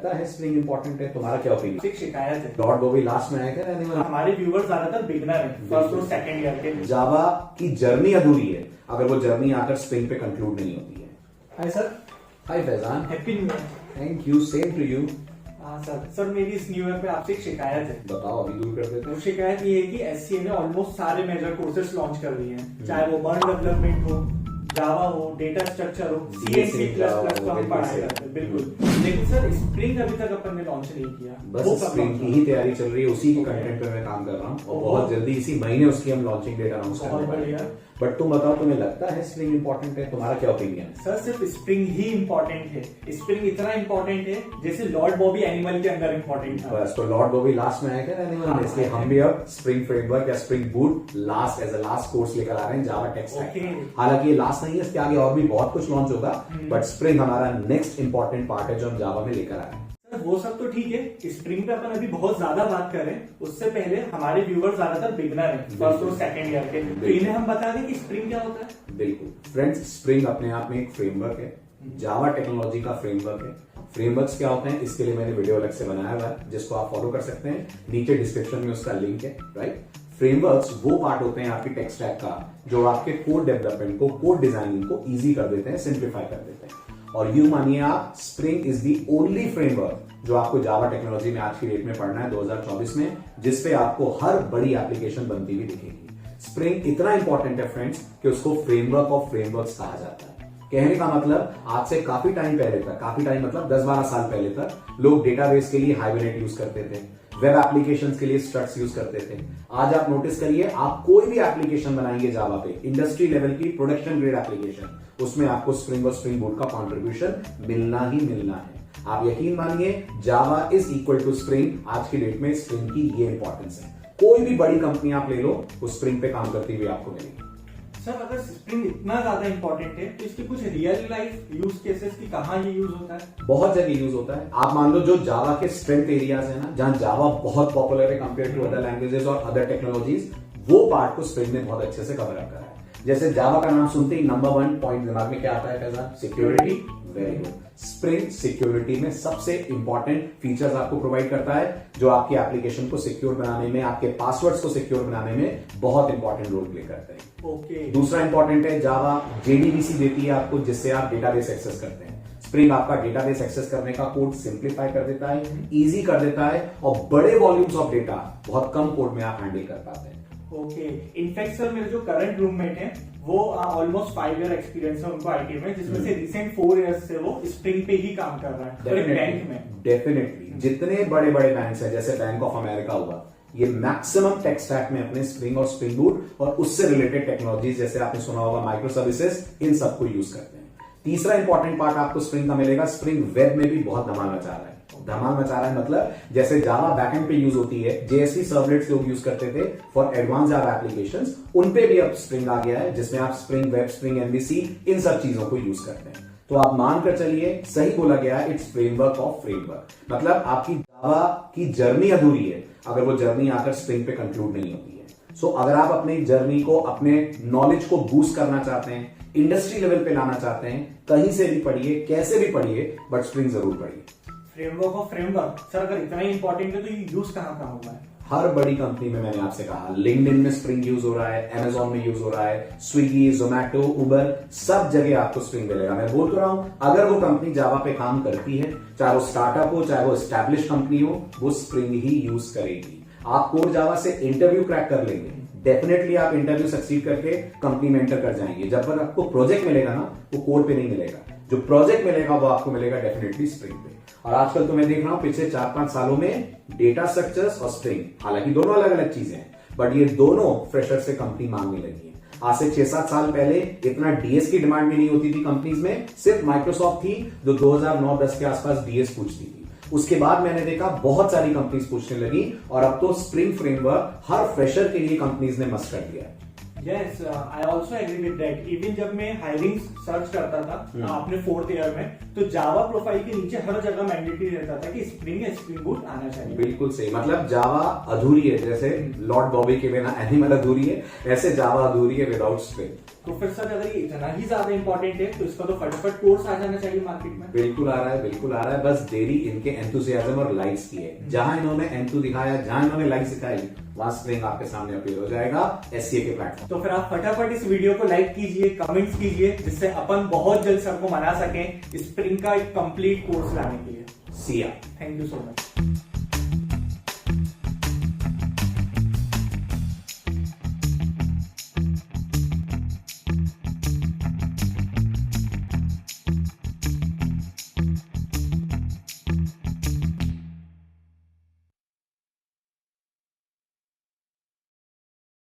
लगता है spring important है? तुम्हारा क्या ओपिनियन? एक शिकायत है, लॉर्ड बॉबी लास्ट में आए थे रहने वाले? हमारे व्यूवर्स ज्यादातर बिगनर है, फर्स्ट और सेकंड ईयर के। जावा की जर्नी अधूरी है अगर वो जर्नी आकर स्प्रिंग पे कंक्लूड नहीं होती है। Hi sir. Hi Faizan. Happy new year. Thank you, same to you. हाँ सर मेरी इस न्यू ईयर पे आपसे एक शिकायत है। बताओ, अभी दूर कर देते वो शिकायत ये है कि एससीए ने ऑलमोस्ट सारे मेजर कोर्सेज लॉन्च कर दिए हैं, चाहे वो बर्न डेवलपमेंट हो, जावा हो, डेटा स्ट्रक्चर हो, सी प्लस प्लस तो हम पढ़ाई करते हैं बिल्कुल। लेकिन सर स्प्रिंग अभी तक अपन ने लॉन्च नहीं किया। बस स्प्रिंग की ही तैयारी चल रही है, उसी के कंटेंट पे मैं काम कर रहा हूँ और बहुत जल्दी इसी महीने उसकी हम लॉन्चिंग डेट अनाउंस करने वाले हैं। बट तुम बताओ, तुम्हें लगता है स्प्रिंग इंपॉर्टेंट है? तुम्हारा क्या ओपिनियन है? सर सिर्फ स्प्रिंग ही इंपॉर्टेंट है, स्प्रिंग इतना इंपॉर्टेंट है जैसे लॉर्ड बॉबी एनिमल के अंदर इंपॉर्टेंट था। बस, तो लॉर्ड बॉबी लास्ट में आए थे रहने वाले, इसलिए हम भी अब स्प्रिंग फ्रेमवर्क या spring boot last as a last course लेकर आ रहे हैं जावा टेक स्टैक। हालांकि ये लास्ट नहीं है, इसके आगे और भी बहुत कुछ लॉन्च होगा, बट स्प्रिंग हमारा नेक्स्ट इंपॉर्टेंट पार्ट है जो हम जावा में लेकर आए हैं। वो सब तो ठीक है, स्प्रिंग पे अपन अभी बहुत ज्यादा बात करें उससे पहले हमारे व्यूवर्स ज्यादातर बिगनर हैं, फर्स्ट और सेकंड ईयर के, तो इन्हें हम बता दें कि स्प्रिंग क्या होता है। बिल्कुल फ्रेंड्स, स्प्रिंग अपने आप में एक फ्रेमवर्क है, जावा टेक्नोलॉजी का फ्रेमवर्क है। फ्रेमवर्क्स क्या होते हैं इसके लिए मैंने वीडियो अलग से बनाया हुआ है जिसको आप फॉलो कर सकते हैं, नीचे डिस्क्रिप्शन में उसका लिंक है। राइट, फ्रेमवर्क्स वो पार्ट होते हैं आपकी टेक स्टैक का जो आपके कोड डेवलपमेंट को, कोड डिजाइनिंग को इजी कर देते हैं, सिंप्लीफाई कर देते हैं। और यूं मानिए आप, spring is the only framework जो आपको जावा टेक्नोलॉजी में आज की डेट में पढ़ना है 2024 में, जिसपे आपको हर बड़ी एप्लीकेशन बनती हुई दिखेगी। स्प्रिंग इतना इंपॉर्टेंट है फ्रेंड्स कि उसको फ्रेमवर्क ऑफ फ्रेमवर्क्स कहा जाता है। कहने का मतलब आज से काफी टाइम पहले तक, काफी टाइम मतलब 10-12 साल पहले तक लोग डेटाबेस के लिए हाइबरनेट यूज करते थे, वेब एप्लीकेशंस के लिए स्ट्रक्स यूज करते थे। आज आप नोटिस करिए, आप कोई भी एप्लीकेशन बनाएंगे जावा पे, इंडस्ट्री लेवल की प्रोडक्शन ग्रेड एप्लीकेशन, उसमें आपको स्प्रिंग और स्प्रिंग बूट का कंट्रीब्यूशन मिलना ही मिलना है। आप यकीन मानिए, Java is equal to spring. आज की डेट में स्प्रिंग की ये इंपॉर्टेंस है। कोई भी बड़ी कंपनी आप ले लो, वो स्प्रिंग पे काम करती हुई आपको मिलेगी। सर अगर स्प्रिंग इतना ज्यादा इंपॉर्टेंट है तो इसके कुछ रियल लाइफ यूज केसेस की कहां ये यूज होता है? बहुत जगह यूज होता है। आप मान लो जो जावा के स्ट्रेंथ एरियाज है ना, जहां जावा बहुत पॉपुलर है कंपेयर टू अदर लैंग्वेजेस और अदर टेक्नोलॉजीज, वो पार्ट को स्प्रिंग ने बहुत अच्छे से कवर अप करा है। जैसे जावा का नाम सुनते ही नंबर 1 पॉइंट दिमाग में क्या आता है? कैसा? Security. Very good. Spring security में सबसे इंपॉर्टेंट फीचर्स आपको प्रोवाइड करता है जो आपकी एप्लीकेशन को सिक्योर बनाने में, आपके पासवर्ड्स को सिक्योर बनाने में बहुत इंपॉर्टेंट रोल प्ले करते हैं। ओके। दूसरा इंपॉर्टेंट है, जावा जेडीबीसी देती है आपको, जिससे आप डेटाबेस एक्सेस करते हैं। स्प्रिंग आपका डेटाबेस एक्सेस करने का कोड सिंप्लीफाई कर देता है, इजी कर देता है और बड़े वॉल्यूम्स ऑफ डेटा बहुत कम कोड में आप हैंडल कर पाते हैं। ओके। इनफैक्ट सर मेरे जो करंट रूममेट हैं वो ऑलमोस्ट 5 ईयर एक्सपीरियंस है उनको आईटी में, जिसमें से रिसेंट 4 इयर्स से वो स्प्रिंग पे ही काम कर रहा है बैंक में। डेफिनेटली जितने बड़े बड़े बैंक है जैसे बैंक ऑफ अमेरिका हुआ, ये मैक्सिमम टेक स्टैक में अपने स्प्रिंग और स्प्रिंग बूट और उससे रिलेटेड टेक्नोलॉजीज, जैसे आपने सुना होगा माइक्रो सर्विसेज, इन सबको यूज करते हैं। तीसरा इंपॉर्टेंट पार्ट आपको स्प्रिंग का मिलेगा, स्प्रिंग वेब में भी बहुत धमाल मचा रहा है। धमाल मचा रहा है मतलब जैसे जावा बैकएंड पे यूज होती है, जेएसपी सर्वलेट्स लोग यूज करते थे फॉर एडवांस जावा एप्लीकेशंस, उन पे भी अब स्प्रिंग आ गया है जिसमें आप स्प्रिंग वेब, स्प्रिंग एमवीसी, इन सब चीजों को यूज करते हैं। तो आप मानकर चलिए, सही बोला गया है, इट्स फ्रेमवर्क ऑफ फ्रेमवर्क। मतलब आपकी जावा की जर्नी अधूरी है अगर वो जर्नी आकर स्प्रिंग पे कंक्लूड नहीं होती है। सो अगर आप अपनी जर्नी को, अपने नॉलेज को बूस्ट करना चाहते हैं, इंडस्ट्री लेवल पे लाना चाहते हैं, कहीं से भी पढ़िए, कैसे भी पढ़िए, बट स्प्रिंग जरूर पढ़िए। फ्रेमवर्क ऑफ फ्रेमवर्क सर अगर इतना ही इंपॉर्टेंट है तो ये यूज कहां हुआ है? हर बड़ी कंपनी में, मैंने आपसे कहा, लिंक्डइन में स्प्रिंग यूज हो रहा है, अमेजॉन में यूज हो रहा है, स्विगी, जोमैटो, उबर, सब जगह आपको स्प्रिंग मिलेगा। मैं बोल तो रहा हूं, अगर वो कंपनी जावा पे काम करती है, चाहे वो स्टार्टअप हो, चाहे वो एस्टैब्लिश कंपनी हो, वो स्प्रिंग ही यूज करेगी। आप कोर जावा से इंटरव्यू क्रैक कर लेंगे, डेफिनेटली आप इंटरव्यू सक्सीड करके कंपनी में एंटर कर जाएंगे। जब तक आपको प्रोजेक्ट मिलेगा ना, वो कोड पे नहीं मिलेगा, जो प्रोजेक्ट मिलेगा वो आपको मिलेगा डेफिनेटली स्प्रिंग पे। और आजकल तो मैं देख रहा हूं पिछले 4-5 सालों में डेटा स्ट्रक्चर्स और स्प्रिंग, हालांकि दोनों अलग अलग चीजें हैं, बट ये दोनों फ्रेशर से कंपनी मांगने लगी है। आज से 6-7 साल पहले इतना डीएस की डिमांड भी नहीं होती थी कंपनीज में, सिर्फ माइक्रोसॉफ्ट थी जो 2009-10 के आसपास डीएस पूछती थी। उसके बाद मैंने देखा बहुत सारी कंपनीज पूछने लगी और अब तो स्प्रिंग फ्रेमवर्क हर फ्रेशर के लिए कंपनीज ने मस्ट कर दिया है। Yes, I also agree with that. Even जब मैं हायरिंग सर्च करता था अपने 4th ईयर में, तो जावा प्रोफाइल के नीचे हर जगह मैंडेटरी रहता था कि स्प्रिंग या स्प्रिंग बूट आना चाहिए। बिल्कुल सही, मतलब जावा अधूरी है, जैसे लॉर्ड बॉबी के बिना एनिमल अधूरी है, ऐसे जावा अधूरी है विदाउट स्प्रिंग। तो फिर सर अगर ये इतना ही ज्यादा इंपॉर्टेंट है तो इसका तो फटाफट कोर्स आ जाना चाहिए मार्केट में। बिल्कुल आ रहा है, बिल्कुल आ रहा है, बस देरी इनके एंथुसियाज्म और लाइक्स की है। जहां इन्होंने एंथु दिखाया, जहां इन्होंने लाइक्स दिखाई, वहां स्प्रिंग आपके सामने अपीयर हो जाएगा एससीए के प्लेटफॉर्म। तो फिर आप फटाफट इस वीडियो को लाइक कीजिए, कमेंट्स कीजिए, जिससे अपन बहुत जल्द सर को मना सकें स्प्रिंग का एक कंप्लीट कोर्स लाने के लिए। See ya. Thank you so much.